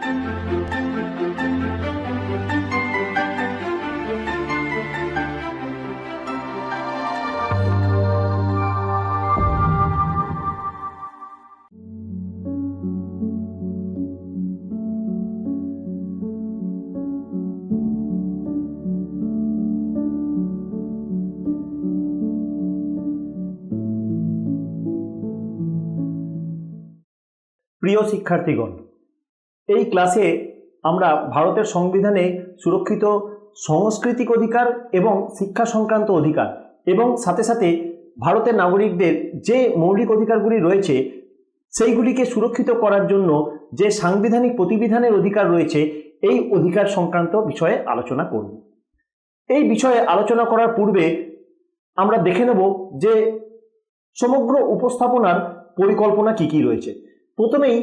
প্রিয় শিক্ষার্থীগণ, এই ক্লাসে আমরা ভারতের সংবিধানে সুরক্ষিত সাংস্কৃতিক অধিকার এবং শিক্ষা সংক্রান্ত অধিকার এবং সাথে সাথে ভারতের নাগরিকদের যে মৌলিক অধিকারগুলি রয়েছে সেইগুলিকে সুরক্ষিত করার জন্য যে সাংবিধানিক প্রতিবিধানের অধিকার রয়েছে এই অধিকার সংক্রান্ত বিষয়ে আলোচনা করব। এই বিষয়ে আলোচনা করার পূর্বে আমরা দেখে নেব যে সমগ্র উপস্থাপনার পরিকল্পনা কি রয়েছে। প্রথমেই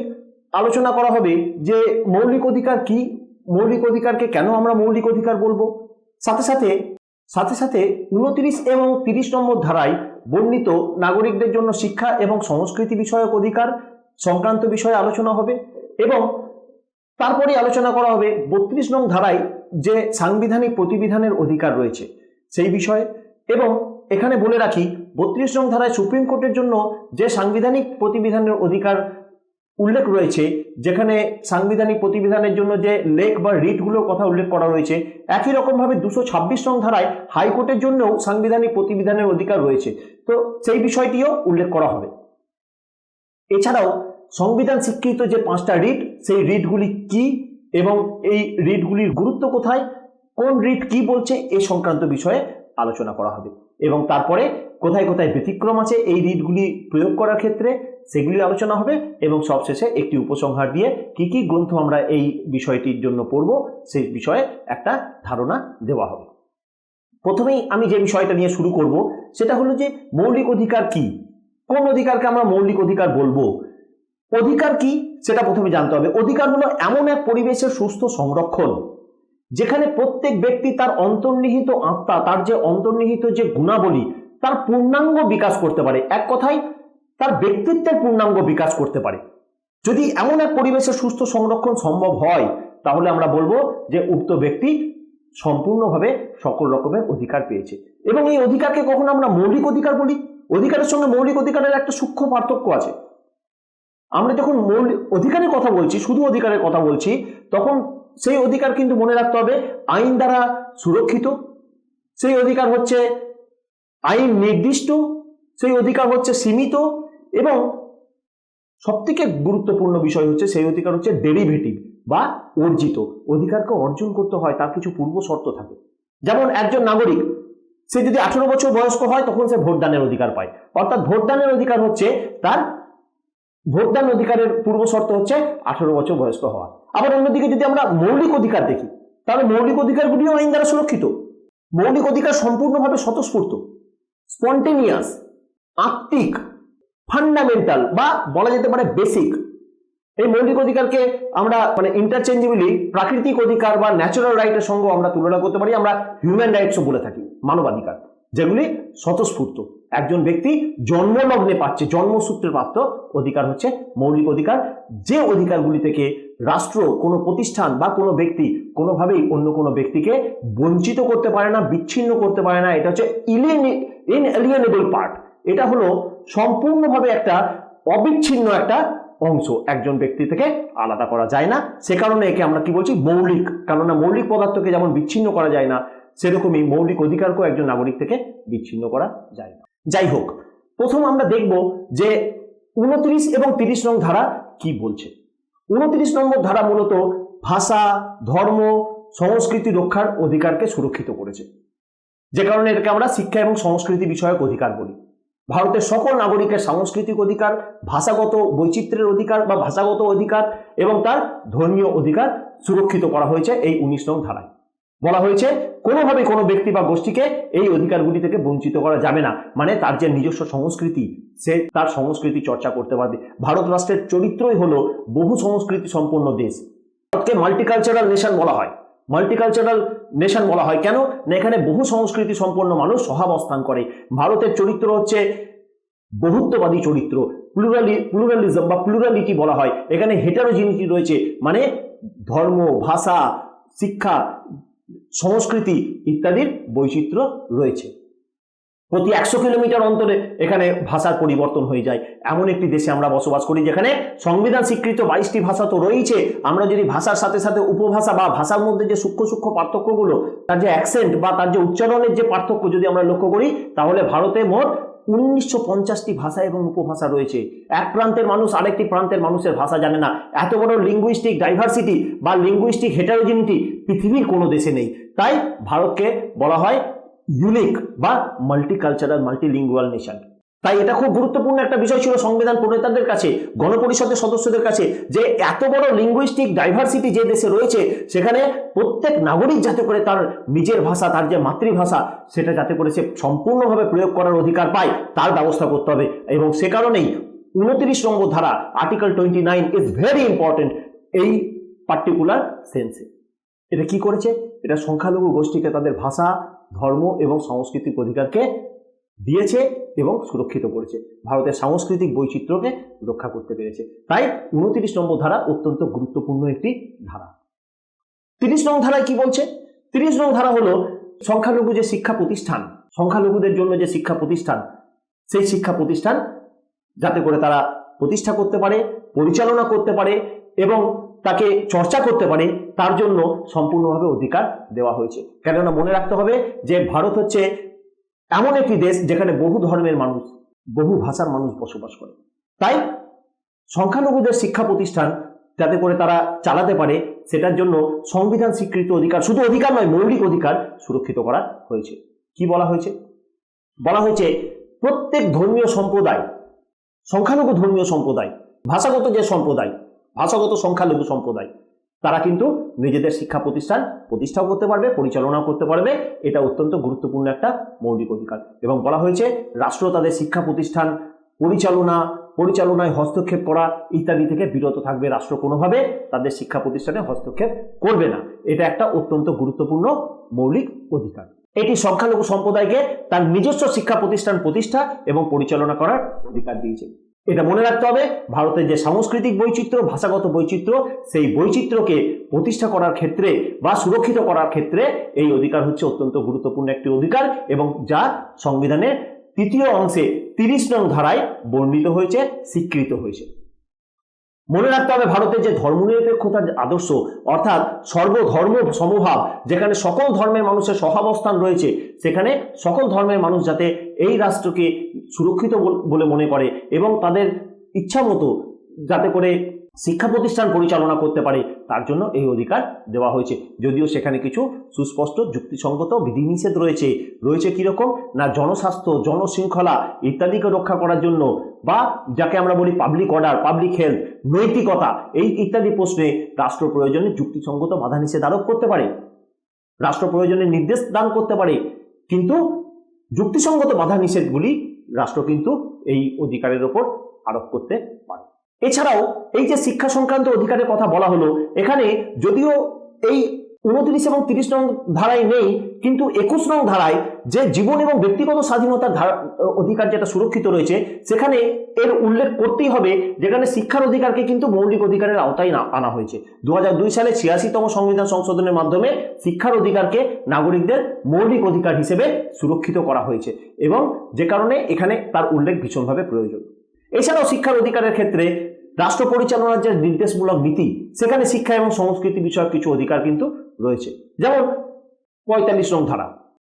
আলোচনা করা হবে যে মৌলিক অধিকার কি, মৌলিক অধিকারকে কেন আমরা মৌলিক অধিকার বলবো, সাথে সাথে 29 এবং 30 নম্বর ধারায় বর্ণিত নাগরিকদের জন্য শিক্ষা এবং সংস্কৃতি বিষয়ক অধিকার সংক্রান্ত বিষয়ে আলোচনা হবে এবং তারপরে আলোচনা করা হবে 32 নং ধারায় যে সাংবিধানিক প্রতিবিধানের অধিকার রয়েছে সেই বিষয়ে। এবং এখানে বলে রাখি 32 নং ধারায় সুপ্রিম কোর্টের জন্য যে সাংবিধানিক প্রতিবিধানের অধিকার উল্লেখ রয়েছে, যেখানে সাংবিধানিক প্রতিবিধানের জন্য যে লেখ বা রিটগুলোর কথা উল্লেখ করা রয়েছে, একই রকমভাবে 226 নং ধারায় হাইকোর্টের জন্যও সাংবিধানিক প্রতিবিধানের অধিকার রয়েছে, তো সেই বিষয়টিও উল্লেখ করা হবে। এছাড়াও সংবিধান স্বীকৃত যে 5টা রিট, সেই রিটগুলি কি এবং এই রিটগুলির গুরুত্ব কোথায়, কোন রিট কি বলছে এই সংক্রান্ত বিষয়ে আলোচনা করা হবে এবং তারপরে কোথায় কোথায় ব্যতিক্রম আছে এই রিটগুলি প্রয়োগ করার ক্ষেত্রে সেগুলি আলোচনা হবে এবং সবশেষে একটি উপসংহার দিয়ে কি গ্রন্থ আমরা এই বিষয়টির জন্য পড়ব সেই বিষয়ে একটা ধারণা দেওয়া হবে। প্রথমেই আমি যে বিষয়টা নিয়ে শুরু করব সেটা হলো যে মৌলিক অধিকার কি, কোন অধিকারকে আমরা মৌলিক অধিকার বলবো। অধিকার কি সেটা প্রথমে জানতে হবে। অধিকার হলো এমন এক পরিবেশের সুস্থ সংরক্ষণ যেখানে প্রত্যেক ব্যক্তি তার অন্তর্নিহিত আত্মা, তার যে অন্তর্নিহিত যে গুণাবলী, তার পূর্ণাঙ্গ বিকাশ করতে পারে, এক কথায় তার ব্যক্তিত্বের পূর্ণাঙ্গ বিকাশ করতে পারে। যদি এমন এক পরিবেশের সুস্থ সংরক্ষণ সম্ভব হয় তাহলে আমরা বলবো যে উক্ত ব্যক্তি সম্পূর্ণভাবে সকল রকমের অধিকার পেয়েছে। এবং এই অধিকারকে কখনো আমরা মৌলিক অধিকার বলি। অধিকারের সঙ্গে মৌলিক অধিকারের একটা সূক্ষ্ম পার্থক্য আছে। আমরা যখন মৌলিক অধিকারের কথা বলছি, শুধু অধিকারের কথা বলছি, তখন সেই অধিকার কিন্তু মনে রাখতে হবে আইন দ্বারা সুরক্ষিত, সেই অধিকার হচ্ছে আইন নির্দিষ্ট, সেই অধিকার হচ্ছে সীমিত এবং সবথেকে গুরুত্বপূর্ণ বিষয় হচ্ছে সেই অধিকার হচ্ছে ডেরিভেটিভ বা অর্জিত। অধিকারকে অর্জন করতে হয় তার কিছু পূর্ব শর্ত থাকে। যেমন একজন নাগরিক সে যদি 18 বছর বয়স্ক হয় তখন সে ভোটদানের অধিকার পায়, অর্থাৎ ভোটদানের অধিকার হচ্ছে তার ভোটদান অধিকারের পূর্ব শর্ত হচ্ছে 18 বছর বয়স্ক হওয়া। আবার অন্যদিকে যদি আমরা মৌলিক অধিকার দেখি তাহলে মৌলিক অধিকারগুলিও আইন দ্বারা সুরক্ষিত। মৌলিক অধিকার সম্পূর্ণভাবে স্বতঃস্ফূর্ত, স্পন্টেনিয়াস, আত্মিক, ফান্ডামেন্টাল বা বলা যেতে পারে বেসিক। এই মৌলিক অধিকারকে আমরা ইন্টারচেঞ্জেবলি প্রাকৃতিক অধিকার বা ন্যাচারাল রাইটের সঙ্গে আমরা তুলনা করতে পারি। আমরা হিউম্যান রাইটসও বলে থাকি, মানবাধিকার, যেগুলি স্বতঃস্ফূর্ত, একজন ব্যক্তি জন্মলগ্নে পাচ্ছে, জন্মসূত্রে প্রাপ্ত অধিকার হচ্ছে মৌলিক অধিকার। যে অধিকারগুলি থেকে রাষ্ট্র, কোনো প্রতিষ্ঠান বা কোনো ব্যক্তি কোনোভাবেই অন্য কোনো ব্যক্তিকে বঞ্চিত করতে পারে না, বিচ্ছিন্ন করতে পারে না। এটা হচ্ছে ইনএলিয়েনেবল পার্ট। এটা হলো সম্পূর্ণভাবে একটা অবিচ্ছিন্ন একটা অংশ, একজন ব্যক্তি থেকে আলাদা করা যায় না। সে কারণে একে আমরা কি বলছি, মৌলিক। কেননা মৌলিক পদার্থকে যেমন বিচ্ছিন্ন করা যায় না, সেরকমই মৌলিক অধিকারকেও একজন নাগরিক থেকে বিচ্ছিন্ন করা যায় না। যাই হোক, প্রথম আমরা দেখব যে 29 এবং 30 নং ধারা কি বলছে। 29 নম্বর ধারা মূলত ভাষা, ধর্ম, সংস্কৃতি রক্ষার অধিকারকে সুরক্ষিত করেছে, যে কারণে এটাকে আমরা শিক্ষা এবং সংস্কৃতি বিষয়ক অধিকার বলি। ভারতের সকল নাগরিকের সাংস্কৃতিক অধিকার, ভাষাগত বৈচিত্র্যের অধিকার বা ভাষাগত অধিকার এবং তার ধর্মীয় অধিকার সুরক্ষিত করা হয়েছে এই 19 নং ধারায়। বলা হয়েছে কোনোভাবে কোনো ব্যক্তি বা গোষ্ঠীকে এই অধিকারগুলি থেকে বঞ্চিত করা যাবে না, মানে তার যে নিজস্ব সংস্কৃতি, সে তার সংস্কৃতি চর্চা করতে পারবে। ভারত রাষ্ট্রের চরিত্রই হলো বহু সংস্কৃতি সম্পন্ন দেশ। ভারতকে মাল্টিকালচারাল নেশন বলা হয়। মাল্টিকালচারাল নেশন বলা হয় কেন না, এখানে বহু সংস্কৃতি সম্পন্ন মানুষ সহাবস্থান করে। ভারতের চরিত্র হচ্ছে বহুত্ববাদী চরিত্র। প্লুরালিজম বা প্লুরালিটি বলা হয়, এখানে হেটারোজিনিটি রয়েছে, মানে ধর্ম, ভাষা, শিক্ষা, সংস্কৃতি ইত্যাদির বৈচিত্র্য রয়েছে। প্রতি 100 কিলোমিটার অন্তরে এখানে ভাষার পরিবর্তন হয়ে যায়। এমন একটি দেশে আমরা বসবাস করি যেখানে সংবিধান স্বীকৃত 22টি ভাষা তো রয়েছে। আমরা যদি ভাষার সাথে সাথে উপভাষা বা ভাষার মধ্যে যে সূক্ষ্ম সূক্ষ্ম পার্থক্যগুলো, তার যে অ্যাকসেন্ট বা তার যে উচ্চারণের যে পার্থক্য যদি আমরা লক্ষ্য করি, তাহলে ভারতে মোট 1950টি ভাষা এবং উপভাষা রয়েছে। এক প্রান্তের মানুষ আরেকটি প্রান্তের মানুষের ভাষা জানে না। এত বড় লিঙ্গুইস্টিক ডাইভার্সিটি বা লিঙ্গুইস্টিক হেটারোজিনিটি পৃথিবীর কোনো দেশে নেই। তাই ভারতকে বলা হয় ইউনিক বা মাল্টিকালচারাল মাল্টিলিঙ্গুয়াল নেশন। তাই এটা খুব গুরুত্বপূর্ণ একটা বিষয় ছিল সংবিধান প্রণেতাদের কাছে, গণপরিষদের সদস্যদের কাছে, যে এত বড় লিঙ্গুইস্টিক ডাইভার্সিটি যে দেশে রয়েছে, সেখানে প্রত্যেক নাগরিক যাতে করে তার নিজের ভাষা, তার যে মাতৃভাষা, সেটা যাতে করে সে সম্পূর্ণভাবে প্রয়োগ করার অধিকার পায়, তার ব্যবস্থা করতে হবে। এবং সে কারণেই 29 নম্বর ধারা আর্টিকেল 29 ইজ ভেরি ইম্পর্টেন্ট এই পার্টিকুলার সেন্সে। এটা কি করেছে? এটা সংখ্যালঘু গোষ্ঠীকে তাদের ভাষা, ধর্ম এবং সাংস্কৃতিক অধিকারকে দিয়েছে এবং সুরক্ষিত করেছে, ভারতের সাংস্কৃতিক বৈচিত্র্যকে রক্ষা করতে পেরেছে। তাই 29 নম্বর ধারা অত্যন্ত গুরুত্বপূর্ণ একটি ধারা। 30 নং ধারায় কি বলছে? 30 নং ধারা হলো সংখ্যালঘু যে শিক্ষা প্রতিষ্ঠান, সংখ্যালঘুদের জন্য যে শিক্ষা প্রতিষ্ঠান, সেই শিক্ষা প্রতিষ্ঠান যাতে করে তারা প্রতিষ্ঠা করতে পারে, পরিচালনা করতে পারে এবং তাকে চর্চা করতে পারে, তার জন্য সম্পূর্ণভাবে অধিকার দেওয়া হয়েছে। কেননা মনে রাখতে হবে যে ভারত হচ্ছে এমন একটি দেশ যেখানে বহু ধর্মের মানুষ, বহু ভাষার মানুষ বসবাস করে। তাই সংখ্যালঘুদের শিক্ষা প্রতিষ্ঠান যাতে করে তারা চালাতে পারে, সেটার জন্য সংবিধান স্বীকৃত অধিকার, শুধু অধিকার নয়, মৌলিক অধিকার সুরক্ষিত করা হয়েছে। কি বলা হয়েছে? বলা হয়েছে প্রত্যেক ধর্মীয় সম্প্রদায়, সংখ্যালঘু ধর্মীয় সম্প্রদায়, ভাষাগত যে সম্প্রদায়, ভাষাগত সংখ্যালঘু সম্প্রদায়, তারা কিন্তু নিজেদের শিক্ষা প্রতিষ্ঠান প্রতিষ্ঠাও করতে পারবে, পরিচালনাও করতে পারবে। এটা অত্যন্ত গুরুত্বপূর্ণ একটা মৌলিক অধিকার। এবং বলা হয়েছে রাষ্ট্র তাদের শিক্ষা প্রতিষ্ঠান পরিচালনায় হস্তক্ষেপ করা ইত্যাদি থেকে বিরত থাকবে। রাষ্ট্র কোনোভাবে তাদের শিক্ষা প্রতিষ্ঠানে হস্তক্ষেপ করবে না। এটা একটা অত্যন্ত গুরুত্বপূর্ণ মৌলিক অধিকার। এটি সংখ্যালঘু সম্প্রদায়কে তার নিজস্ব শিক্ষা প্রতিষ্ঠান প্রতিষ্ঠা এবং পরিচালনা করার অধিকার দিয়েছে। এটা মনে রাখতে হবে, ভারতের যে সাংস্কৃতিক বৈচিত্র্য, ভাষাগত বৈচিত্র্য, সেই বৈচিত্র্যকে প্রতিষ্ঠা করার ক্ষেত্রে বা সুরক্ষিত করার ক্ষেত্রে এই অধিকার হচ্ছে অত্যন্ত গুরুত্বপূর্ণ একটি অধিকার, এবং যা সংবিধানের 3য় অংশে 30 নং ধারায় বর্ণিত হয়েছে, স্বীকৃত হয়েছে। মনে রাখতে হবে ভারতের যে ধর্মনিরপেক্ষতার আদর্শ, অর্থাৎ সর্বধর্ম সমভাব, যেখানে সকল ধর্মের মানুষের সহাবস্থান রয়েছে, সেখানে সকল ধর্মের মানুষ যাতে এই রাষ্ট্রকে সুরক্ষিত বলে মনে করে এবং তাদের ইচ্ছা মতো যাতে করে শিক্ষা প্রতিষ্ঠান পরিচালনা করতে পারে, তার জন্য এই অধিকার দেওয়া হয়েছে। যদিও সেখানে কিছু সুস্পষ্ট যুক্তিসঙ্গত বিধিনিষেধ রয়েছে কিরকম না, জনস্বাস্থ্য, জনশৃঙ্খলা ইত্যাদিকে রক্ষা করার জন্য, বা যাকে আমরা বলি পাবলিক অর্ডার, পাবলিক হেলথ, নৈতিকতা, এই ইত্যাদি প্রশ্নে রাষ্ট্র প্রয়োজনে যুক্তিসঙ্গত বাধা নিষেধ আরোপ করতে পারে, রাষ্ট্র প্রয়োজনে নির্দেশ দান করতে পারে। কিন্তু যুক্তিসঙ্গত বাধা নিষেধগুলি রাষ্ট্র কিন্তু এই অধিকারের ওপর আরোপ করতে পারে। এছাড়াও এই যে শিক্ষা সংক্রান্ত অধিকারের কথা বলা হলো, এখানে যদিও এই 29 এবং 30 নং ধারায় নেই, কিন্তু 21 নং ধারায় যে জীবন এবং ব্যক্তিগত স্বাধীনতার অধিকার যেটা সুরক্ষিত রয়েছে, সেখানে এর উল্লেখ করতেই হবে, যেখানে শিক্ষার অধিকারকে কিন্তু মৌলিক অধিকারের আওতায় আনা হয়েছে। 2002 সালে 86তম সংবিধান সংশোধনের মাধ্যমে শিক্ষার অধিকারকে নাগরিকদের মৌলিক অধিকার হিসেবে সুরক্ষিত করা হয়েছে, এবং যে কারণে এখানে তার উল্লেখ ভীষণভাবে প্রয়োজন। এছাড়াও শিক্ষার অধিকারের ক্ষেত্রে রাষ্ট্র পরিচালনার যে নির্দেশমূলক নীতি, সেখানে শিক্ষা এবং সংস্কৃতি বিষয়ক কিছু অধিকার কিন্তু রয়েছে। যেমন 45 নং ধারা,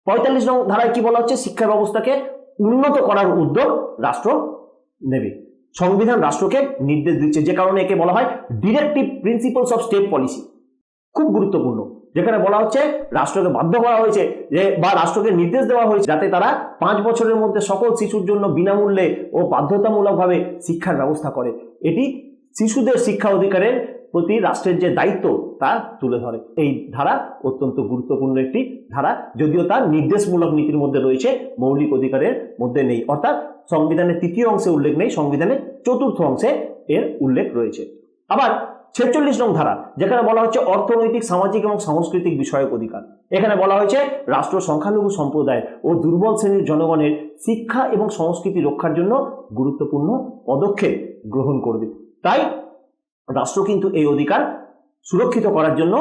45 নং ধারায় কি বলা হচ্ছে? শিক্ষা ব্যবস্থাকে উন্নত করার উদ্যোগ রাষ্ট্র নেবে। সংবিধান রাষ্ট্রকে নির্দেশ দিচ্ছে, যে কারণে একে বলা হয় directive principles of state policy. খুব গুরুত্বপূর্ণ, যেখানে বলা হচ্ছে রাষ্ট্রকে বাধ্য করা হয়েছে বা রাষ্ট্রকে নির্দেশ দেওয়া হয়েছে যাতে তারা 5 বছরের মধ্যে সকল শিশুর জন্য বিনামূল্যে ও বাধ্যতামূলকভাবে শিক্ষার ব্যবস্থা করে। এটি শিশুদের শিক্ষা অধিকারের প্রতি রাষ্ট্রের যে দায়িত্ব তা তুলে ধরে। এই ধারা অত্যন্ত গুরুত্বপূর্ণ একটি ধারা, যদিও তার নির্দেশমূলক নীতির মধ্যে রয়েছে, মৌলিক অধিকারের মধ্যে নেই। অর্থাৎ সংবিধানের 3য় অংশে উল্লেখ নেই, সংবিধানের 4র্থ অংশে এর উল্লেখ রয়েছে। আবার 46 নং ধারা, যেখানে বলা হচ্ছে অর্থনৈতিক, সামাজিক এবং সাংস্কৃতিক বিষয়ক অধিকার। এখানে বলা হয়েছে রাষ্ট্র সংখ্যালঘু সম্প্রদায় ও দুর্বল শ্রেণীর জনগণের শিক্ষা এবং সংস্কৃতি রক্ষার জন্য গুরুত্বপূর্ণ পদক্ষেপ গ্রহণ করবে। তাই রাষ্ট্র কিন্তু এই অধিকার সুরক্ষিত করার জন্য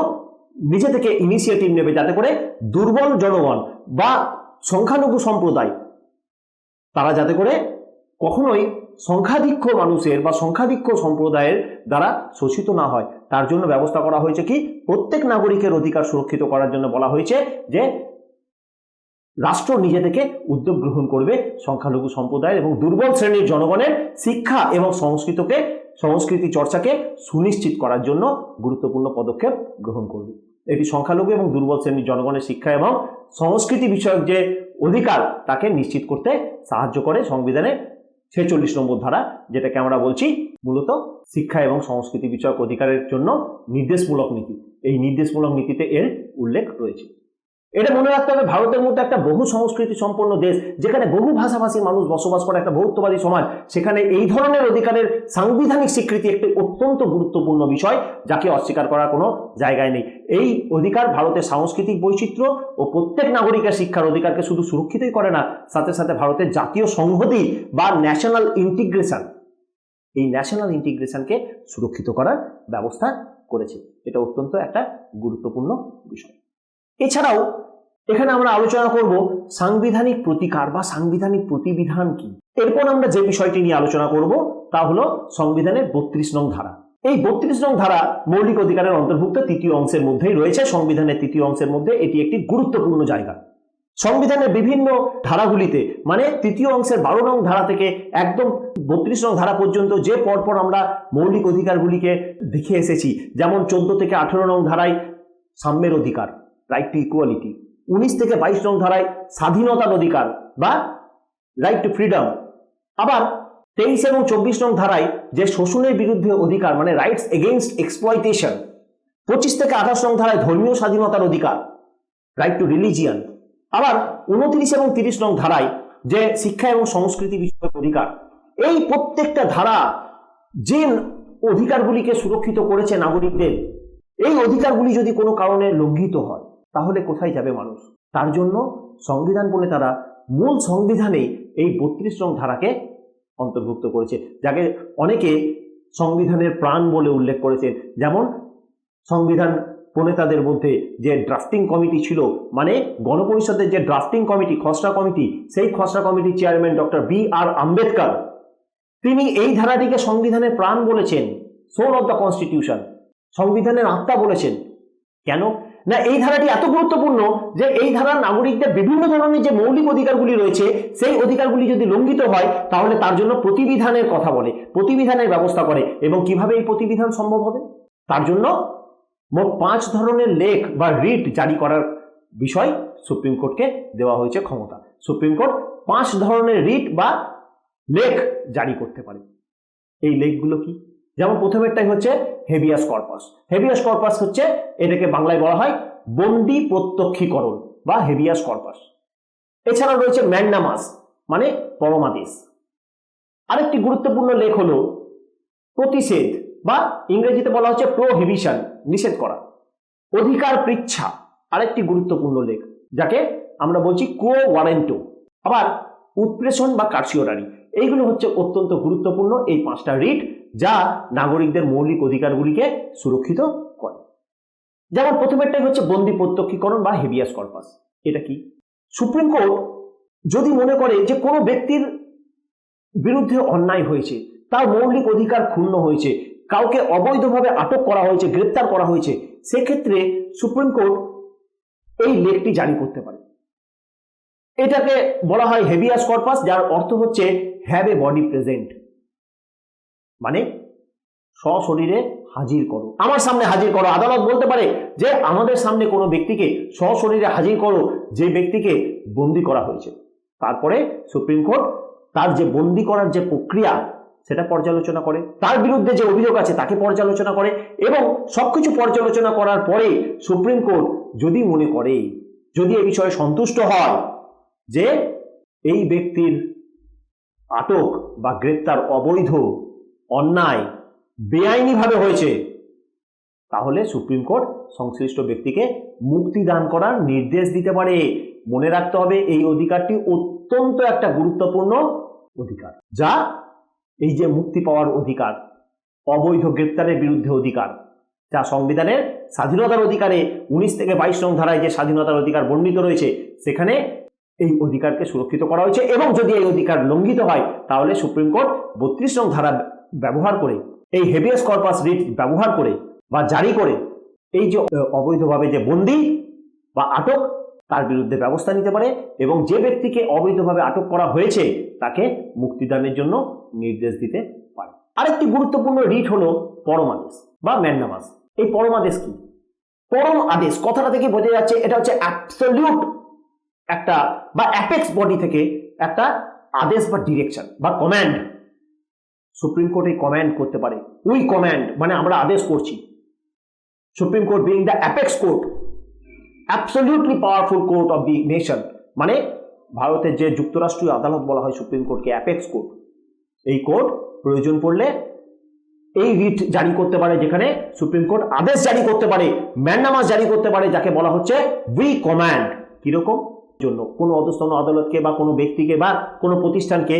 নিজে থেকে ইনিশিয়েটিভ নেবে, যাতে করে দুর্বল জনগণ বা সংখ্যালঘু সম্প্রদায় তারা যাতে করে কখনোই সংখ্যাধিক্য মানুষের বা সংখ্যাধিক্য সম্প্রদায়ের দ্বারা শোষিত না হয়, তার জন্য ব্যবস্থা করা হয়েছে কি, প্রত্যেক নাগরিকের অধিকার সুরক্ষিত করার জন্য বলা হয়েছে যে রাষ্ট্র নিজে থেকে উদ্যোগ গ্রহণ করবে সংখ্যালঘু সম্প্রদায়ের এবং দুর্বল শ্রেণীর জনগণের শিক্ষা এবং সংস্কৃতি চর্চাকে সুনিশ্চিত করার জন্য গুরুত্বপূর্ণ পদক্ষেপ গ্রহণ করবে। এটি সংখ্যালঘু এবং দুর্বল শ্রেণীর জনগণের শিক্ষা এবং সংস্কৃতি বিষয়ক যে অধিকার তাকে নিশ্চিত করতে সাহায্য করে সংবিধানের 46 নম্বর ধারা, যেটাকে আমরা বলছি মূলত শিক্ষা এবং সংস্কৃতি বিষয়ক অধিকারের জন্য নির্দেশমূলক নীতি। এই নির্দেশমূলক নীতিতে এর উল্লেখ রয়েছে। এটা মনে রাখতে হবে, ভারতের মধ্যে একটা বহু সংস্কৃতি সম্পন্ন দেশ, যেখানে বহু ভাষাভাষী মানুষ বসবাস করে, একটা বহুত্ববাদী সমাজ, সেখানে এই ধরনের অধিকারের সাংবিধানিক স্বীকৃতি একটি অত্যন্ত গুরুত্বপূর্ণ বিষয়, যাকে অস্বীকার করার কোনো জায়গায় নেই। এই অধিকার ভারতের সাংস্কৃতিক বৈচিত্র্য ও প্রত্যেক নাগরিকের শিক্ষার অধিকারকে শুধু সুরক্ষিতই করে না, সাথে সাথে ভারতের জাতীয় সংহতি বা ন্যাশনাল ইন্টিগ্রেশন, এই ন্যাশনাল ইন্টিগ্রেশনকে সুরক্ষিত করার ব্যবস্থা করেছে। এটা অত্যন্ত একটা গুরুত্বপূর্ণ বিষয়। এছাড়াও এখানে আমরা আলোচনা করব সাংবিধানিক প্রতিকার বা সাংবিধানিক প্রতিবিধান কি। এরপর আমরা যে বিষয়টি নিয়ে আলোচনা করব তা হলো সংবিধানের 32 নং ধারা। এই 32 নং ধারা মৌলিক অধিকারের অন্তর্ভুক্ত তৃতীয় অংশের মধ্যেই রয়েছে। সংবিধানের তৃতীয় অংশের মধ্যে এটি একটি গুরুত্বপূর্ণ জায়গা। সংবিধানের বিভিন্ন ধারাগুলিতে, মানে তৃতীয় অংশের 12 নং ধারা থেকে একদম 32 নং ধারা পর্যন্ত যে পরপর আমরা মৌলিক অধিকারগুলিকে দেখে এসেছি, যেমন 14 থেকে 18 নং ধারায় সাম্যের অধিকার, রাইট টু ইকুয়ালিটি, 19 থেকে 22 নং ধারায় স্বাধীনতার অধিকার বা রাইট টু ফ্রিডম, আবার 23 এবং 24 নং ধারায় যে শোষণের বিরুদ্ধে অধিকার, মানে রাইটস এগেইনস্ট এক্সপ্লয়টেশন, 25 থেকে 28 নং ধারায় ধর্মীয় স্বাধীনতার অধিকার, রাইট টু রিলিজিয়ন, আবার 29 এবং 30 নং ধারায় যে শিক্ষা এবং সংস্কৃতি বিষয়ক অধিকার। এই প্রত্যেকটা ধারা যে অধিকারগুলিকে সুরক্ষিত করেছে নাগরিকদের, এই অধিকারগুলি যদি কোনো কারণে লঙ্ঘিত হয় তাহলে কোথায় যাবে মানুষ? তার জন্য সংবিধান বলে তারা মূল সংবিধানে এই 32 নং ধারাকে অন্তর্ভুক্ত করেছে, যাকে অনেকে সংবিধানের প্রাণ বলে উল্লেখ করেছেন। যেমন সংবিধান প্রণেতাদের মধ্যে যে ড্রাফটিং কমিটি ছিল, মানে গণপরিষদের যে ড্রাফটিং কমিটি, খসড়া কমিটি, সেই খসড়া কমিটির চেয়ারম্যান ডক্টর B.R. আম্বেদকর, তিনি এই ধারাটিকে সংবিধানের প্রাণ বলেছেন, সোল অফ দ্য কনস্টিটিউশন, সংবিধানের আত্মা বলেছেন। কেন না, এই ধারাটি এত গুরুত্বপূর্ণ যে এই ধারার নাগরিকদের বিভিন্ন ধরনের যে মৌলিক অধিকারগুলি রয়েছে, সেই অধিকারগুলি যদি লঙ্ঘিত হয় তাহলে তার জন্য প্রতিবিধানের কথা বলে, প্রতিবিধানের ব্যবস্থা করে। এবং কিভাবে এই প্রতিবিধান সম্ভব হবে? তার জন্য মোট 5 ধরনের লেখ বা রিট জারি করার বিষয় সুপ্রিম কোর্টকে দেওয়া হয়েছে ক্ষমতা। সুপ্রিম কোর্ট 5 ধরনের রিট বা লেখ জারি করতে পারে। এই লেখগুলো কি? যেমন প্রথমেরটাই হচ্ছে হেভিয়াস কর্পাস। হেভিয়াস কর্পাস হচ্ছে, এটাকে বাংলায় বলা হয় বন্দি প্রত্যক্ষীকরণ বা হেভিয়াস কর্পাস। এছাড়া রয়েছে ম্যান্ডামাস, মানে পরমাদেশ। আরেকটি গুরুত্বপূর্ণ লেখ হলো প্রতিষেধ বা ইংরেজিতে বলা হচ্ছে প্রোহিবিশন, নিষেধ করা। অধিকার পৃচ্ছা আরেকটি গুরুত্বপূর্ণ লেখ, যাকে আমরা বলছি কো ওয়ারেন্টো। আবার উৎপ্রেষণ বা কার্সিওরারি, এইগুলো হচ্ছে অত্যন্ত গুরুত্বপূর্ণ এই 5টা রিট, যা নাগরিকদের মৌলিক অধিকারগুলিকে সুরক্ষিত করে। যেমন প্রথমেরটাই হচ্ছে বন্দি প্রত্যক্ষীকরণ বা হেভিয়াস কর্পাস। এটা কি? সুপ্রিম কোর্ট যদি মনে করে যে কোনো ব্যক্তির বিরুদ্ধে অন্যায় হয়েছে, তার মৌলিক অধিকার ক্ষুণ্ণ হয়েছে, কাউকে অবৈধভাবে আটক করা হয়েছে, গ্রেপ্তার করা হয়েছে, সেক্ষেত্রে সুপ্রিম কোর্ট এই লেখটি জারি করতে পারে। এটাকে বলা হয় হেভিয়াস কর্পাস, যার অর্থ হচ্ছে হ্যাভ এ বডি প্রেজেন্ট, মানে সশরীরে হাজির করো, আমার সামনে হাজির করো। আদালত বলতে পারে যে আমাদের সামনে কোনো ব্যক্তিকে সশরীরে হাজির করো, যে ব্যক্তিকে বন্দি করা হয়েছে। তারপরে সুপ্রিম কোর্ট তার যে বন্দি করার যে প্রক্রিয়া সেটা পর্যালোচনা করে, তার বিরুদ্ধে যে অভিযোগ আছে তাকে পর্যালোচনা করে, এবং সবকিছু পর্যালোচনা করার পরে সুপ্রিম কোর্ট যদি মনে করে, যদি এ বিষয়ে সন্তুষ্ট হয় যে এই ব্যক্তির আটক বা গ্রেপ্তার অবৈধ, অন্যায়, বেআইনিভাবে হয়েছে, তাহলে সুপ্রিম কোর্ট সংশ্লিষ্ট ব্যক্তিকে মুক্তি দান করার নির্দেশ দিতে পারে। মনে রাখতে হবে এই অধিকারটি অত্যন্ত একটা গুরুত্বপূর্ণ অধিকার, যা এই যে মুক্তি পাওয়ার অধিকার, অবৈধ গ্রেপ্তারের বিরুদ্ধে অধিকার, যা সংবিধানের স্বাধীনতার অধিকারে 19 থেকে 22 নং ধারায় যে স্বাধীনতার অধিকার বর্ণিত রয়েছে সেখানে এই অধিকারকে সুরক্ষিত করা হয়েছে। এবং যদি এই অধিকার লঙ্ঘিত হয় তাহলে সুপ্রিম কোর্ট 32 নং ধারা ব্যবহার করে, এই হেভিয়াস কর্পাস রিট ব্যবহার করে বা জারি করে এই যে অবৈধভাবে যে বন্দী বা আটক তার বিরুদ্ধে ব্যবস্থা নিতে পারে এবং যে ব্যক্তিকে অবৈধভাবে আটক করা হয়েছে তাকে মুক্তিদানের জন্য নির্দেশ দিতে পারে। আরেকটি গুরুত্বপূর্ণ রিট হলো পরমাদেশ বা ম্যান্ডামাস। এই পরমাদেশ কি? পরম আদেশ কথাটা থেকে বোঝা যাচ্ছে এটা হচ্ছে অ্যাবসলিউট একটা বা অ্যাপেক্স বডি থেকে একটা আদেশ বা ডিরেকশন বা কমান্ড। সুপ্রিম কোর্ট এই কমান্ড করতে পারে। উই কমান্ড মানে আমরা আদেশ করছি। Supreme court being the apex court, absolutely powerful court of the nation, মানে ভারতের যে যুক্তরাষ্ট্রীয় আদালত বলা হয় সুপ্রিম কোর্টকে অ্যাপেক্স কোর্ট। এই কোর্ট প্রয়োজন পড়লে এই রিট জারি করতে পারে, যেখানে সুপ্রিম কোর্ট আদেশ জারি করতে পারে, ম্যান্ডামাস জারি করতে পারে, যাকে বলা হচ্ছে উই কমান্ড। কিরকম? জন্য কোনো অধস্তন আদালতকে বা কোনো ব্যক্তিকে বা কোনো প্রতিষ্ঠানকে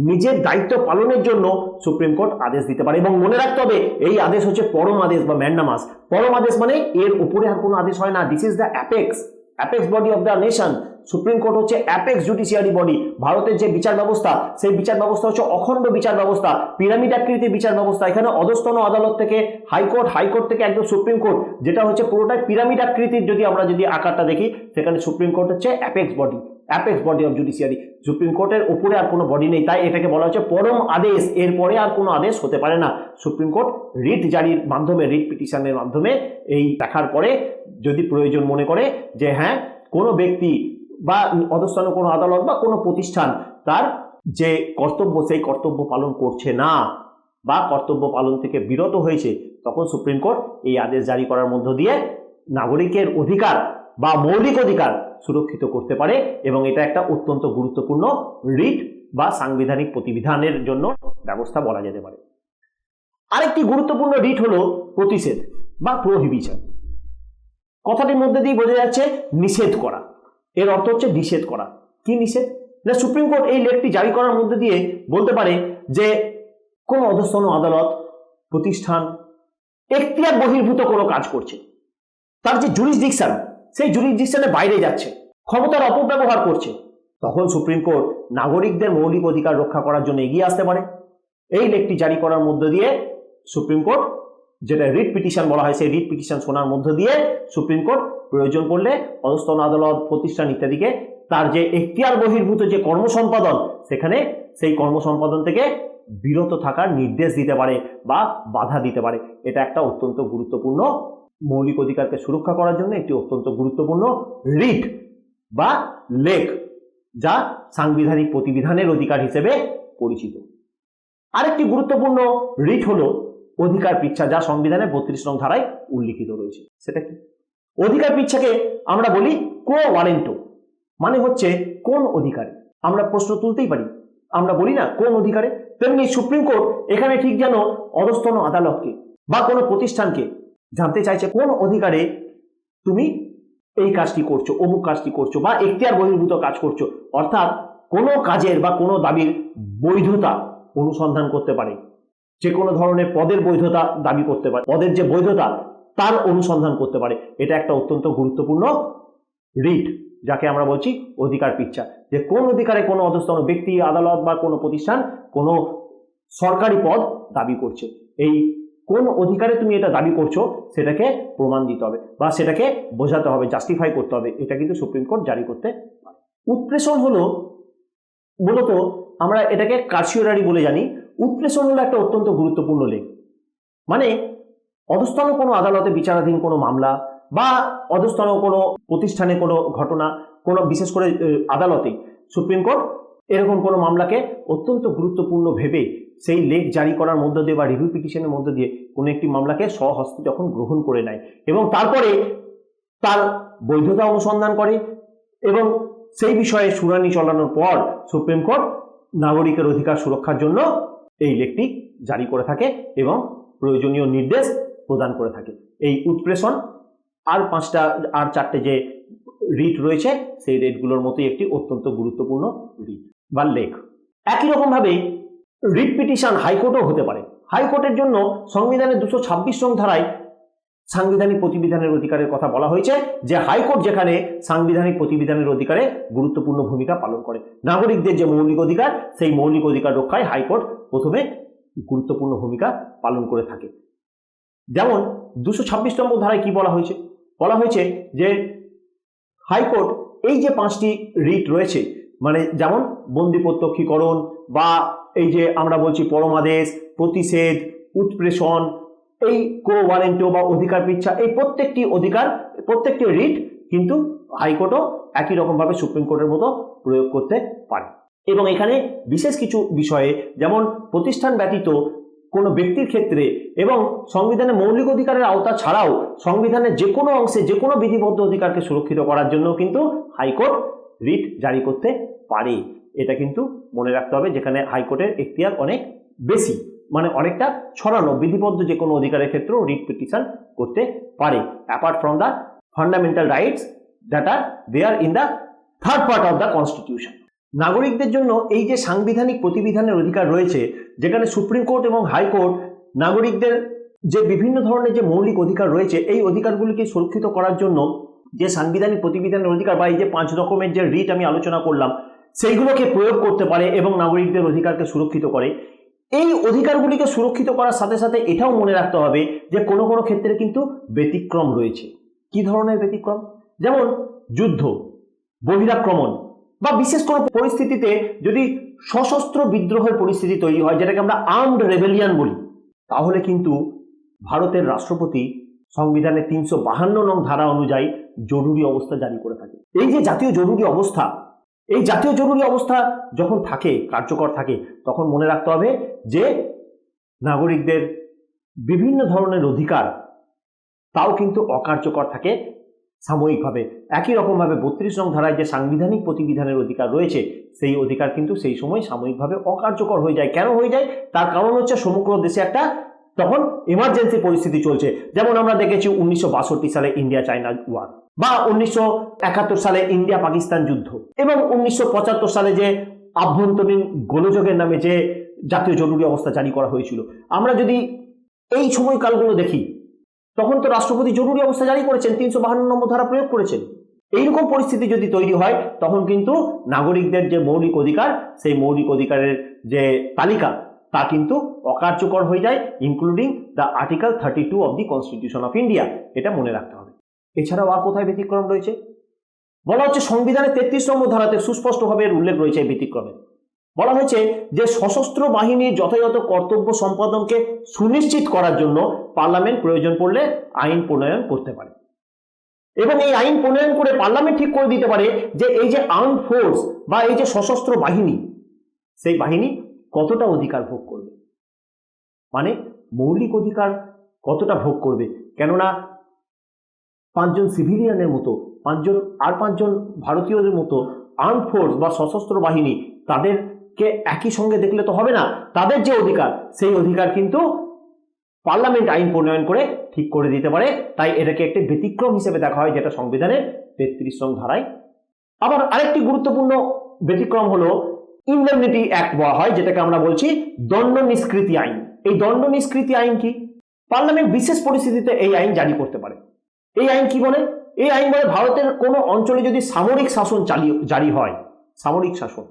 নিজের দায়িত্ব পালনের জন্য সুপ্রিম কোর্ট আদেশ দিতে পারে। এবং মনে রাখতে হবে এই আদেশ হচ্ছে পরম আদেশ বা ম্যান্ডামাস। পরম আদেশ মানে এর উপরে আর কোনো আদেশ হয় না। This is the apex body of the nation. Supreme court হচ্ছে অ্যাপেক্স জুডিশিয়ারি বডি। ভারতের যে বিচার ব্যবস্থা সেই বিচার ব্যবস্থা হচ্ছে অখণ্ড বিচার ব্যবস্থা, পিরামিড আকৃতির বিচার ব্যবস্থা। এখানে অধস্তন আদালত থেকে হাইকোর্ট, হাইকোর্ট থেকে একদম সুপ্রিম কোর্ট, যেটা হচ্ছে পুরোটাই পিরামিড আকৃতির। যদি আমরা আকারটা দেখি সেখানে সুপ্রিম কোর্ট হচ্ছে apex body of judiciary. Supreme কোর্টের উপরে আর কোনো বডি নেই, তাই এটাকে বলা হচ্ছে পরম আদেশ। এরপরে আর কোনো আদেশ হতে পারে না। সুপ্রিম কোর্ট রিট জারির মাধ্যমে, রিট পিটিশনের মাধ্যমে এই দেখার পরে যদি প্রয়োজন মনে করে যে হ্যাঁ কোনো ব্যক্তি বা অধস্তন কোনো আদালত বা কোনো প্রতিষ্ঠান তার যে কর্তব্য সেই কর্তব্য পালন করছে না বা কর্তব্য পালন থেকে বিরত হয়েছে, তখন সুপ্রিম কোর্ট এই আদেশ জারি করার মধ্য দিয়ে নাগরিকের অধিকার বা মৌলিক অধিকার সুরক্ষিত করতে পারে। এবং এটা একটা অত্যন্ত গুরুত্বপূর্ণ রিট বা সাংবিধানিক প্রতিবিধানের জন্য ব্যবস্থা বলা যেতে পারে। আরেকটি গুরুত্বপূর্ণ রিট হলো প্রতিষেধ বা প্রোহিবিশন। কথাটির মধ্যে দিয়ে বোঝা যাচ্ছে নিষেধ করা। এর অর্থ হচ্ছে নিষেধ করা। কি নিষেধ? না সুপ্রিম কোর্ট এই লেখটি জারি করার মধ্যে দিয়ে বলতে পারে যে কোনো অধস্তন আদালত, প্রতিষ্ঠান এখতিয়ার বহির্ভূত কোনো কাজ করছে, তার যে জুরিসডিকশন সেই জুরিসডিকশনের বাইরে যাচ্ছে, ক্ষমতার অপব্যবহার করছে, তখন সুপ্রিম কোর্ট নাগরিকদের মৌলিক অধিকার রক্ষা করার জন্য এগিয়ে আসতে পারে। এই লেখটি জারি করার মধ্য দিয়ে সুপ্রিম কোর্ট, যেটা রিট পিটিশন বলা হয়, সেই রিট পিটিশন শোনার মধ্য দিয়ে সুপ্রিম কোর্ট প্রয়োজন পড়লে অধস্তন আদালত, প্রতিষ্ঠান ইত্যাদিকে তার যে এখতিয়ার বহির্ভূত যে কর্মসম্পাদন, সেখানে সেই কর্মসম্পাদন থেকে বিরত থাকার নির্দেশ দিতে পারে বা বাধা দিতে পারে। এটা একটা অত্যন্ত গুরুত্বপূর্ণ, মৌলিক অধিকারকে সুরক্ষা করার জন্য একটি অত্যন্ত গুরুত্বপূর্ণ রিট বা লেখ, যা সাংবিধানিক প্রতিবিধানের অধিকার হিসেবে পরিচিত। আরেকটি গুরুত্বপূর্ণ রিট হলো অধিকার পিচ্ছা, যা সংবিধানের 32 নং ধারায় উল্লিখিত রয়েছে। সেটা কি? অধিকার পিচ্ছাকে আমরা বলি কো ওয়ারেন্টো, মানে হচ্ছে কোন অধিকারে। আমরা প্রশ্ন তুলতেই পারি, আমরা বলি না কোন অধিকারে, তেমনি সুপ্রিম কোর্ট এখানে ঠিক যেন অধস্তন আদালতকে বা কোনো প্রতিষ্ঠানকে জানতে চাইছে কোন অধিকারে তুমি এই কাজটি করছো, অমুক কাজটি করছো বা এখতিয়ার বহির্ভূত কাজ করছো। অর্থাৎ কোনো কাজের বা কোনো দাবির বৈধতা অনুসন্ধান করতে পারে, যে কোনো ধরনের পদের বৈধতা দাবি করতে পারে, পদের যে বৈধতা তার অনুসন্ধান করতে পারে। এটা একটা অত্যন্ত গুরুত্বপূর্ণ রিট, যাকে আমরা বলছি অধিকার পিচ্ছা। যে কোন অধিকারে কোনো অধস্তন ব্যক্তি, আদালত বা কোনো প্রতিষ্ঠান কোনো সরকারি পদ দাবি করছে, এই কোন অধিকারে তুমি এটা দাবি করছো সেটাকে প্রমাণ দিতে হবে বা সেটাকে বোঝাতে হবে, জাস্টিফাই করতে হবে। এটা কিন্তু সুপ্রিম কোর্ট জারি করতে পারে। উৎপ্রেষণ হলো মূলত আমরা এটাকে কার্সিওরারি বলে জানি। উৎপ্রেষণ হলো একটা অত্যন্ত গুরুত্বপূর্ণ লেখ, মানে অধস্তন কোনো আদালতে বিচারাধীন কোনো মামলা বা অধস্তন কোনো প্রতিষ্ঠানে কোনো ঘটনা, কোনো বিশেষ করে আদালতে সুপ্রিম কোর্ট এরকম কোনো মামলাকে অত্যন্ত গুরুত্বপূর্ণ ভেবে সেই লেখ জারি করার মধ্য দিয়ে বা রিভিউ পিটিশনের মধ্য দিয়ে কোনো একটি মামলাকে স্বহস্তে যখন গ্রহণ করে নেয় এবং তারপরে তার বৈধতা অনুসন্ধান করে এবং সেই বিষয়ে শুনানি চালানোর পর সুপ্রিম কোর্ট নাগরিকের অধিকার সুরক্ষার জন্য এই লেখটি জারি করে থাকে এবং প্রয়োজনীয় নির্দেশ প্রদান করে থাকে। এই উৎপ্রেষণ আর চারটে যে রিট রয়েছে সেই রিটগুলোর মতোই একটি অত্যন্ত গুরুত্বপূর্ণ রিট বা লেখ। একই রকমভাবে রিট পিটিশন হাইকোর্টও হতে পারে। হাইকোর্টের জন্য সংবিধানের 226 নং ধারায় সাংবিধানিক প্রতিবিধানের অধিকারের কথা বলা হয়েছে, যে হাইকোর্ট যেখানে সাংবিধানিক প্রতিবিধানের অধিকারে গুরুত্বপূর্ণ ভূমিকা পালন করে। নাগরিকদের যে মৌলিক অধিকার, সেই মৌলিক অধিকার রক্ষায় হাইকোর্ট প্রথমে গুরুত্বপূর্ণ ভূমিকা পালন করে থাকে। যেমন 226 নম্বর ধারায় কি বলা হয়েছে? বলা হয়েছে যে হাইকোর্ট এই যে 5টি রিট রয়েছে, মানে যেমন বন্দি প্রত্যক্ষীকরণ বা এই যে আমরা বলছি পরমাদেশ, প্রতিষেধ, উৎপ্রেষণ, এই কো ওয়ারেন্টো বা অধিকার পিচ্ছা, এই প্রত্যেকটি রিট কিন্তু হাইকোর্টও একই রকমভাবে সুপ্রিম কোর্টের মতো প্রয়োগ করতে পারে। এবং এখানে বিশেষ কিছু বিষয়ে, যেমন প্রতিষ্ঠান ব্যতীত কোনো ব্যক্তির ক্ষেত্রে এবং সংবিধানের মৌলিক অধিকারের আওতা ছাড়াও সংবিধানের যে কোনো অংশে যে কোনো বিধিবদ্ধ অধিকারকে সুরক্ষিত করার জন্য কিন্তু হাইকোর্ট রিট জারি করতে পারে। এটা কিন্তু মনে রাখতে হবে, যেখানে হাইকোর্টের এখতিয়ার অনেক বেশি, মানে অনেকটা ছড়ানো, বিধিবদ্ধ যে কোনো অধিকারের ক্ষেত্রেও রিট পিটিশন করতে পারে, apart from the fundamental rights that are there in the third part of the constitution. নাগরিকদের জন্য এই যে সাংবিধানিক প্রতিবিধানের অধিকার রয়েছে, যেখানে সুপ্রিম কোর্ট এবং হাইকোর্ট নাগরিকদের যে বিভিন্ন ধরনের যে মৌলিক অধিকার রয়েছে, এই অধিকারগুলিকে সুরক্ষিত করার জন্য যে সাংবিধানিক প্রতিবিধানের অধিকার বা এই যে 5 রকমের যে রিট আমি আলোচনা করলাম, সেইগুলোকে প্রয়োগ করতে পারে এবং নাগরিকদের অধিকারকে সুরক্ষিত করে। এই অধিকারগুলিকে সুরক্ষিত করার সাথে সাথে এটাও মনে রাখতে হবে যে কোনো কোনো ক্ষেত্রে কিন্তু ব্যতিক্রম রয়েছে। কি ধরনের ব্যতিক্রম? যেমন যুদ্ধ, বহিরাক্রমণ বা বিশেষ কোনো পরিস্থিতিতে যদি সশস্ত্র বিদ্রোহের পরিস্থিতি তৈরি হয়, যেটাকে আমরা আর্মড রেবেলিয়ান বলি, তাহলে কিন্তু ভারতের রাষ্ট্রপতি সংবিধানের 352 নং ধারা অনুযায়ী জরুরি অবস্থা জারি করে থাকে। এই যে জাতীয় জরুরি অবস্থা, এই জাতীয় জরুরি অবস্থা যখন থাকে, কার্যকর থাকে, তখন মনে রাখতে হবে যে নাগরিকদের বিভিন্ন ধরনের অধিকার তাও কিন্তু অকার্যকর থাকে সাময়িকভাবে। একই রকমভাবে 32 নং ধারায় যে সাংবিধানিক প্রতিবিধানের অধিকার রয়েছে, সেই অধিকার কিন্তু সেই সময় সাময়িকভাবে অকার্যকর হয়ে যায়। কেন হয়ে যায়? তার কারণ হচ্ছে সমগ্র দেশে একটা তখন এমার্জেন্সি পরিস্থিতি চলছে। যেমন আমরা দেখেছি 1962 সালে ইন্ডিয়া চায়না ওয়ার, বা 1971 সালে ইন্ডিয়া পাকিস্তান যুদ্ধ, এবং 1975 সালে যে আভ্যন্তরীণ গোলযোগের নামে যে জাতীয় জরুরি অবস্থা জারি করা হয়েছিল। আমরা যদি এই সময়কালগুলো দেখি, তখন তো রাষ্ট্রপতি জরুরি অবস্থা জারি করেছেন, 352 নম্বর ধারা প্রয়োগ করেছেন। এইরকম পরিস্থিতি যদি তৈরি হয়, তখন কিন্তু নাগরিকদের যে মৌলিক অধিকার, সেই মৌলিক অধিকারের যে তালিকা, তা কিন্তু অকার্যকর হয়ে যায়, including the article 32 of the constitution of India. এটা মনে রাখতে হবে। এছাড়াও আর কোথায় ব্যতিক্রম রয়েছে? বলা হচ্ছে সংবিধানের 33 নম্বর ধারাতে সুস্পষ্টভাবে উল্লেখ রয়েছে এই ব্যতিক্রমে। বলা হয়েছে যে সশস্ত্র বাহিনীর যথাযথ কর্তব্য সম্পাদনকে সুনিশ্চিত করার জন্য পার্লামেন্ট প্রয়োজন পড়লে আইন প্রণয়ন করতে পারে, এবং এই আইন প্রণয়ন করে পার্লামেন্ট ঠিক করে দিতে পারে যে এই যে আর্ম ফোর্স বা এই যে সশস্ত্র বাহিনী, সেই বাহিনী কতটা অধিকার ভোগ করবে, মানে মৌলিক অধিকার কতটা ভোগ করবে। কেননা 5 জন সিভিলিয়ানের মতো, 5 জন ভারতীয়দের মতো আর্ম ফোর্স বা সশস্ত্র বাহিনী, তাদেরকে একই সঙ্গে দেখলে তো হবে না। তাদের যে অধিকার, সেই অধিকার কিন্তু পার্লামেন্ট আইন প্রণয়ন করে ঠিক করে দিতে পারে। তাই এটাকে একটি ব্যতিক্রম হিসেবে দেখা হয়, যেটা সংবিধানের 33 নং ধারায়। আবার আরেকটি গুরুত্বপূর্ণ ব্যতিক্রম হলো ইনডেমনিটি অ্যাক্ট বলা হয়, যেটাকে আমরা বলছি দণ্ড নিষ্কৃতি আইন। এই দণ্ড নিষ্কৃতি আইন কি? পার্লামেন্ট বিশেষ পরিস্থিতিতে এই আইন জারি করতে পারে। এই আইন কি বলে? এই আইন বলে ভারতের কোনো অঞ্চলে যদি সামরিক শাসন জারি হয়, সামরিক শাসন,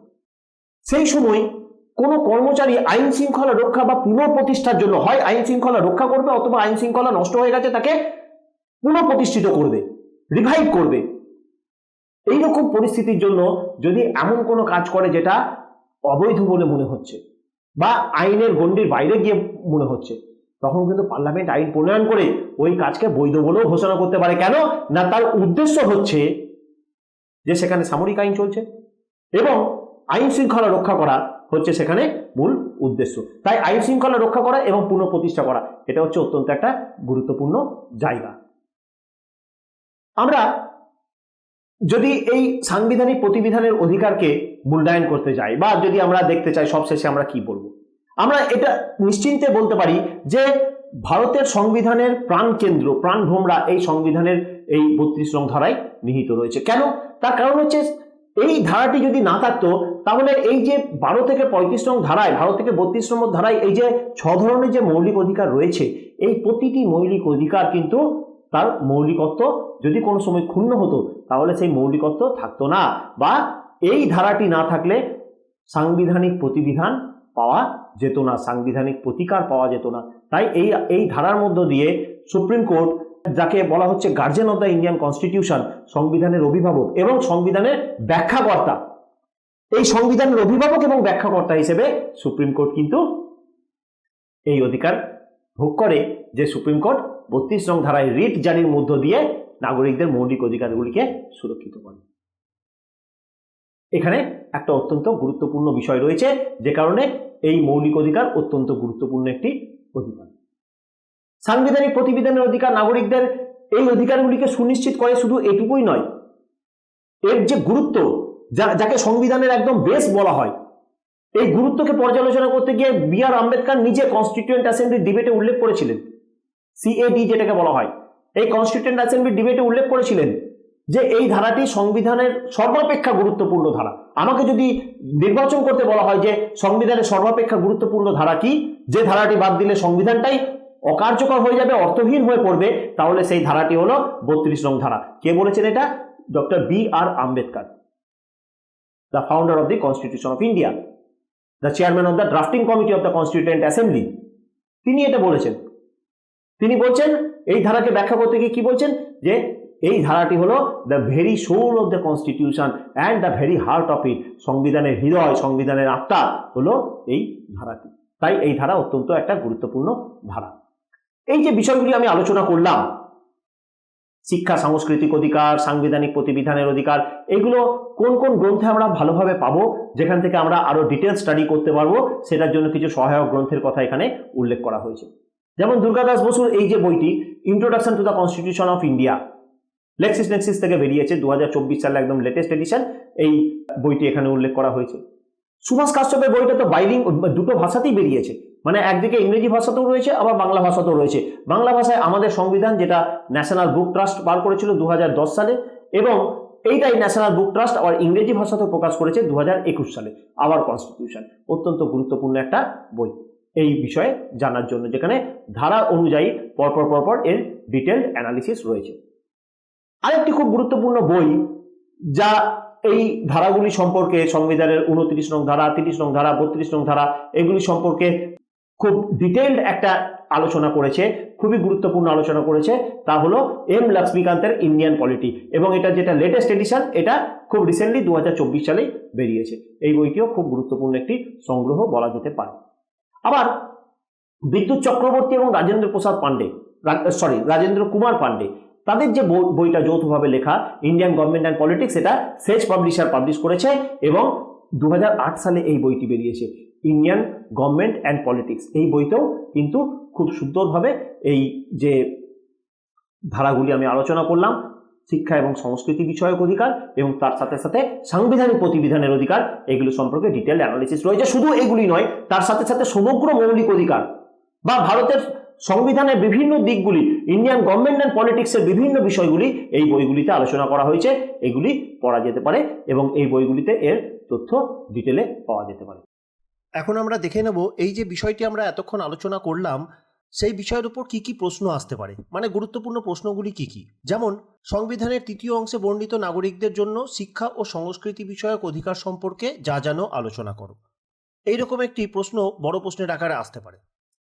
সেই সময় কোনো কর্মচারী আইন শৃঙ্খলা রক্ষা বা পুনঃপ্রতিষ্ঠার জন্য হয় আইন শৃঙ্খলা রক্ষা করবে, অথবা আইন শৃঙ্খলা নষ্ট হয়ে গেছে তাকে পুনঃপ্রতিষ্ঠিত করবে, রিভাইভ করবে। এইরকম পরিস্থিতির জন্য যদি এমন কোনো কাজ করে যেটা অবৈধ বলে মনে হচ্ছে বা আইনের গণ্ডির বাইরে গিয়ে মনে হচ্ছে, তখন কিন্তু পার্লামেন্ট আইন প্রণয়ন করে ওই কাজকে বৈধ বলেও ঘোষণা করতে পারে। কেন না? তার উদ্দেশ্য হচ্ছে যে সেখানে সামরিক আইন চলছে এবং আইন শৃঙ্খলা রক্ষা করা হচ্ছে সেখানে মূল উদ্দেশ্য। তাই আইন শৃঙ্খলা রক্ষা করা এবং পুনঃপ্রতিষ্ঠা করা, এটা হচ্ছে অত্যন্ত একটা গুরুত্বপূর্ণ জায়গা। আমরা যদি এই সাংবিধানিক প্রতিবিধানের অধিকারকে মূল্যায়ন করতে যাই বা যদি আমরা দেখতে চাই সবশেষে আমরা কি বলবো, আমরা এটা নিশ্চিন্তে বলতে পারি যে ভারতের সংবিধানের প্রাণকেন্দ্র, প্রাণভোমরা এই সংবিধানের এই 32 নং ধারায় নিহিত রয়েছে। কেন? তার কারণ হচ্ছে এই ধারাটি যদি না থাকতো তাহলে এই যে 12 থেকে 35 নং ধারায়, 12 থেকে 32 নম্বর ধারায় এই যে 6 ধরনের যে মৌলিক অধিকার রয়েছে, এই প্রতিটি মৌলিক অধিকার কিন্তু তার মৌলিকত্ব যদি কোনো সময় ক্ষুণ্ণ হতো তাহলে সেই মৌলিকত্ব থাকতো না, বা এই ধারাটি না থাকলে সাংবিধানিক প্রতিবিধান পাওয়া যেত না, সাংবিধানিক প্রতিকার পাওয়া যেত না। তাই এই ধারার মধ্য দিয়ে সুপ্রিম কোর্ট, যাকে বলা হচ্ছে guardian of the Indian constitution, সংবিধানের অভিভাবক এবং সংবিধানের ব্যাখ্যাকর্তা, এই সংবিধানের অভিভাবক এবং ব্যাখ্যাকর্তা হিসেবে সুপ্রিম কোর্ট কিন্তু এই অধিকার ভোগ করে যে সুপ্রিম কোর্ট 32 নং ধারায় রিট জারির মধ্য দিয়ে নাগরিকদের মৌলিক অধিকারগুলিকে সুরক্ষিত করে। এখানে একটা অত্যন্ত গুরুত্বপূর্ণ বিষয় রয়েছে, যে কারণে এই মৌলিক অধিকার অত্যন্ত গুরুত্বপূর্ণ একটি অধিকার। সাংবিধানিক প্রতিবিধানের অধিকার নাগরিকদের এই অধিকারগুলিকে সুনিশ্চিত করে, শুধু এটুকুই নয়, এর যে গুরুত্ব, যাকে সংবিধানের একদম বেস বলা হয়, এই গুরুত্বকে পর্যালোচনা করতে গিয়ে বি.আর. আম্বেদকর নিজে কনস্টিটিউয়েন্ট অ্যাসেম্বলির ডিবেটে উল্লেখ করেছিলেন, সিএডি যেটাকে বলা হয়, এই কনস্টিটিউয়েন্ট অ্যাসেম্বলির ডিবেটে উল্লেখ করেছিলেন যে এই ধারাটি সংবিধানের সর্বাপেক্ষা গুরুত্বপূর্ণ ধারা। আমাকে যদি নির্বাচন করতে বলা হয় যে সংবিধানের সর্বাপেক্ষা গুরুত্বপূর্ণ ধারা কি, যে ধারাটি বাদ দিলে সংবিধানটাই অকার্যকর হয়ে যাবে, অর্থহীন হয়ে পড়বে, তাহলে সেই ধারাটি হলো 32 নং ধারা। কে বলেছেন এটা? Doctor B.R.. Ambedkar, the founder of the Constitution of India, the chairman of the drafting committee of the Constituent Assembly, তিনি এটা বলেছেন। তিনি বলছেন, এই ধারাকে ব্যাখ্যা করতে গিয়ে কি বলছেন, যে এই ধারাটি হলো the very soul of the constitution and the very heart of it, সংবিধানের হৃদয়, সংবিধানের আত্মা হলো এই ধারাটি। তাই এই ধারা অত্যন্ত একটা গুরুত্বপূর্ণ ধারা। এই যে বিষয়গুলি আমি আলোচনা করলাম, শিক্ষা, সাংস্কৃতিক অধিকার, সাংবিধানিক প্রতিবিধানের অধিকার, এগুলো কোন কোন গ্রন্থে আমরা ভালোভাবে পাবো, যেখান থেকে আমরা আরো ডিটেল স্টাডি করতে পারবো, সেটার জন্য কিছু সহায়ক গ্রন্থের কথা এখানে উল্লেখ করা হয়েছে। যেমন দুর্গাদাস বসুর এই যে বইটি, introduction to the constitution of India, Lexis থেকে বেরিয়েছে 2024 সালে, একদম লেটেস্ট এডিশন, এই বইটি এখানে উল্লেখ করা হয়েছে। সুভাষ কাশ্যপের বইটা তো দুটো ভাষাতেই বেরিয়েছে, মানে একদিকে ইংরেজি ভাষাতেও রয়েছে, আবার বাংলা ভাষাতেও রয়েছে। বাংলা ভাষায় আমাদের সংবিধান, যেটা ন্যাশনাল বুক ট্রাস্ট বার করেছিল 2010 সালে, এবং এইটাই ন্যাশনাল বুক ট্রাস্ট আবার ইংরেজি ভাষাতেও প্রকাশ করেছে 2021 সালে, আবার কনস্টিটিউশন। অত্যন্ত গুরুত্বপূর্ণ একটা বই এই বিষয়ে জানার জন্য, যেখানে ধারা অনুযায়ী পরপর এর ডিটেলড অ্যানালিসিস রয়েছে। আরেকটি খুব গুরুত্বপূর্ণ বই, যা এই ধারাগুলি সম্পর্কে, সংবিধানের 29 নং ধারা, 30 নং ধারা, 32 নং ধারা, এগুলি সম্পর্কে খুব ডিটেইলড একটা আলোচনা করেছে, খুবই গুরুত্বপূর্ণ আলোচনা করেছে, তা হলো এম লক্ষ্মীকান্তের ইন্ডিয়ান পলিটি, এবং এটা যেটা লেটেস্ট এডিশন, এটা খুব রিসেন্টলি 2024 সালে বেরিয়েছে। এই বইটিও খুব গুরুত্বপূর্ণ একটি সংগ্রহ বলা যেতে পারে। আবার বিদ্যুৎ চক্রবর্তী এবং রাজেন্দ্র কুমার পান্ডে, তাদের যে বইটা যৌথভাবে লেখা, ইন্ডিয়ান গভর্নমেন্ট অ্যান্ড পলিটিক্স, এটা সেজ পাবলিশার পাবলিশ করেছে, এবং 2008 সালে এই বইটি বেরিয়েছে, ইন্ডিয়ান গভর্নমেন্ট অ্যান্ড পলিটিক্স। এই বইতেও কিন্তু খুব সুন্দরভাবে এই যে ধারাগুলি আমি আলোচনা করলাম, শিক্ষা এবং সংস্কৃতি বিষয়ক অধিকার এবং তার সাথে সাথে সাংবিধানিক প্রতিবিধানের অধিকার, এগুলো সম্পর্কে ডিটেল অ্যানালিসিস রয়েছে। শুধু এগুলি নয়, তার সাথে সাথে সমগ্র মৌলিক অধিকার বা ভারতের সংবিধানের বিভিন্ন দিকগুলি, ইন্ডিয়ান গভর্নমেন্ট অ্যান্ড পলিটিক্সের বিভিন্ন বিষয়গুলি এই বইগুলিতে আলোচনা করা হয়েছে। এগুলি পড়া যেতে পারে এবং এই বইগুলিতে এর তথ্য ডিটেলে পাওয়া যেতে পারে। এখন আমরা দেখে নেব এই যে বিষয়টি আমরা এতক্ষণ আলোচনা করলাম, সেই বিষয়ের উপর কি কি প্রশ্ন আসতে পারে, মানে গুরুত্বপূর্ণ প্রশ্নগুলি কি কি। যেমন সংবিধানের 3য় অংশে বর্ণিত নাগরিকদের জন্য শিক্ষা ও সংস্কৃতি বিষয়ক অধিকার সম্পর্কে যা জানো আলোচনা করো। এইরকম একটি প্রশ্ন বড় প্রশ্নের আকারে আসতে পারে।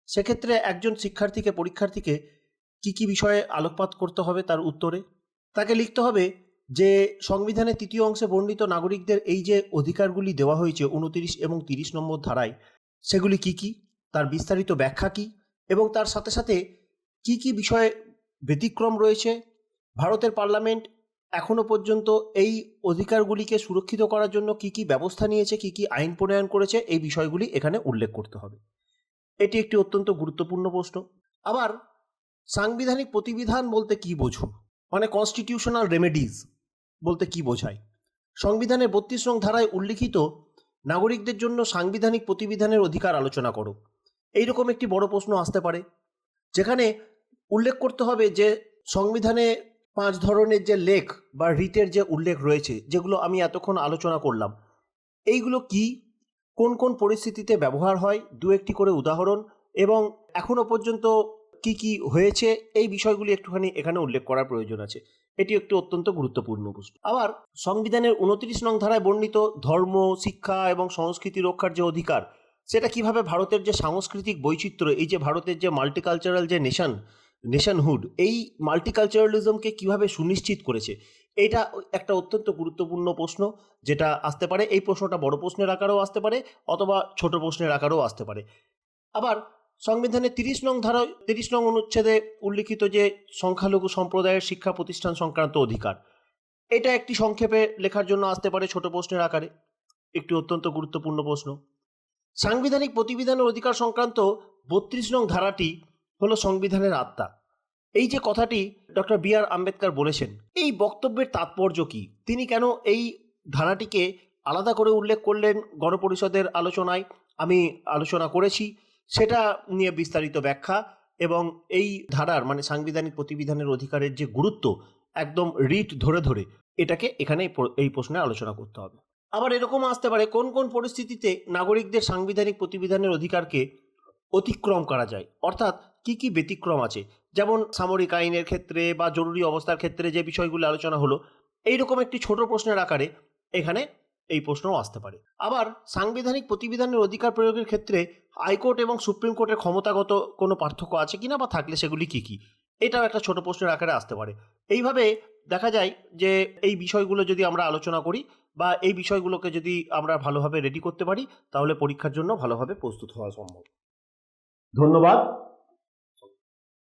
সেক্ষেত্রে একজন পরীক্ষার্থীকে কি কি বিষয়ে আলোকপাত করতে হবে তার উত্তরে? তাকে লিখতে হবে যে সংবিধানের 3য় অংশে বর্ণিত নাগরিকদের এই যে অধিকারগুলি দেওয়া হয়েছে 29 এবং 30 নম্বর ধারায়, সেগুলি কি কি, তার বিস্তারিত ব্যাখ্যা কি, এবং তার সাথে সাথে কি কি বিষয়ে ব্যতিক্রম রয়েছে, ভারতের পার্লামেন্ট এখনো পর্যন্ত এই অধিকারগুলিকে সুরক্ষিত করার জন্য কি কি ব্যবস্থা নিয়েছে, কি কি আইন প্রণয়ন করেছে, এই বিষয়গুলি এখানে উল্লেখ করতে হবে। এটি একটি অত্যন্ত গুরুত্বপূর্ণ প্রশ্ন। আবার সাংবিধানিক প্রতিবিধান বলতে কি বোঝো, মানে কনস্টিটিউশনাল রেমেডিজ বলতে কি বোঝায়? সংবিধানের 32 নং ধারায় উল্লিখিত নাগরিকদের জন্য সাংবিধানিক প্রতিবিধানের অধিকার আলোচনা করো। এইরকম একটি বড় প্রশ্ন আসতে পারে। যেখানে উল্লেখ করতে হবে যে সংবিধানে 5 ধরনের যে লেখ বা রিটের যে উল্লেখ রয়েছে, যেগুলো আমি এতক্ষণ আলোচনা করলাম, এইগুলো কি, কোন কোন পরিস্থিতিতে ব্যবহার হয়, দু একটি করে উদাহরণ, এবং এখনো পর্যন্ত কি কি হয়েছে, এই বিষয়গুলি একটুখানি এখানে উল্লেখ করার প্রয়োজন আছে। এটি একটি অত্যন্ত গুরুত্বপূর্ণ প্রশ্ন। আবার সংবিধানের 29 নং ধারায় বর্ণিত ধর্ম, শিক্ষা এবং সংস্কৃতি রক্ষার যে অধিকার, সেটা কিভাবে ভারতের যে সাংস্কৃতিক বৈচিত্র্য, এই যে ভারতের যে মাল্টিকালচারাল যে নেশনহুড, এই মাল্টিকালচারালিজমকে কিভাবে সুনিশ্চিত করেছে, এটা একটা অত্যন্ত গুরুত্বপূর্ণ প্রশ্ন যেটা আসতে পারে। এই প্রশ্নটা বড় প্রশ্নের আকারেও আসতে পারে অথবা ছোট প্রশ্নের আকারেও আসতে পারে। আবার সংবিধানের 30 নং ধারা 30 নং অনুচ্ছেদে উল্লিখিত যে সংখ্যালঘু সম্প্রদায়ের শিক্ষা প্রতিষ্ঠান সংক্রান্ত অধিকার, এটা একটি সংক্ষেপে লেখার জন্য আসতে পারে ছোট প্রশ্নের আকারে, একটি অত্যন্ত গুরুত্বপূর্ণ প্রশ্ন। সাংবিধানিক প্রতিবিধানের অধিকার সংক্রান্ত 32 নং ধারাটি হলো সংবিধানের আত্মা। এই যে কথাটি ডক্টর বি.আর. আম্বেদকর বলেছেন, এই বক্তব্যের তাৎপর্য কি, তিনি কেন এই ধারাটিকে আলাদা করে উল্লেখ করলেন গণপরিষদের আলোচনায়, আমি আলোচনা করেছি, সেটা নিয়ে বিস্তারিত ব্যাখ্যা এবং এই ধারার মানে সাংবিধানিক প্রতিবিধানের অধিকারের যে গুরুত্ব একদম রিট ধরে ধরে এটাকে এখানে এই প্রশ্নে আলোচনা করতে হবে। আবার এরকম আসতে পারে কোন কোন পরিস্থিতিতে নাগরিকদের সাংবিধানিক প্রতিবিধানের অধিকারকে অতিক্রম করা যায়, অর্থাৎ কি কি ব্যতিক্রম আছে, যেমন সামরিক আইনের ক্ষেত্রে বা জরুরি অবস্থার ক্ষেত্রে যে বিষয়গুলো আলোচনা হলো, এইরকম একটি ছোট প্রশ্নের আকারে এখানে এই প্রশ্নও আসতে পারে। আবার সাংবিধানিক প্রতিবিধানের অধিকার প্রয়োগের ক্ষেত্রে হাইকোর্ট এবং সুপ্রিম কোর্টের ক্ষমতাগত কোনো পার্থক্য আছে কিনা বা থাকলে সেগুলি কি কি, এটাও একটা ছোট প্রশ্নের আকারে আসতে পারে। এইভাবে দেখা যায় যে এই বিষয়গুলো যদি আমরা আলোচনা করি বা এই বিষয়গুলোকে যদি আমরা ভালোভাবে রেডি করতে পারি, তাহলে পরীক্ষার জন্য ভালোভাবে প্রস্তুত হওয়া সম্ভব। ধন্যবাদ।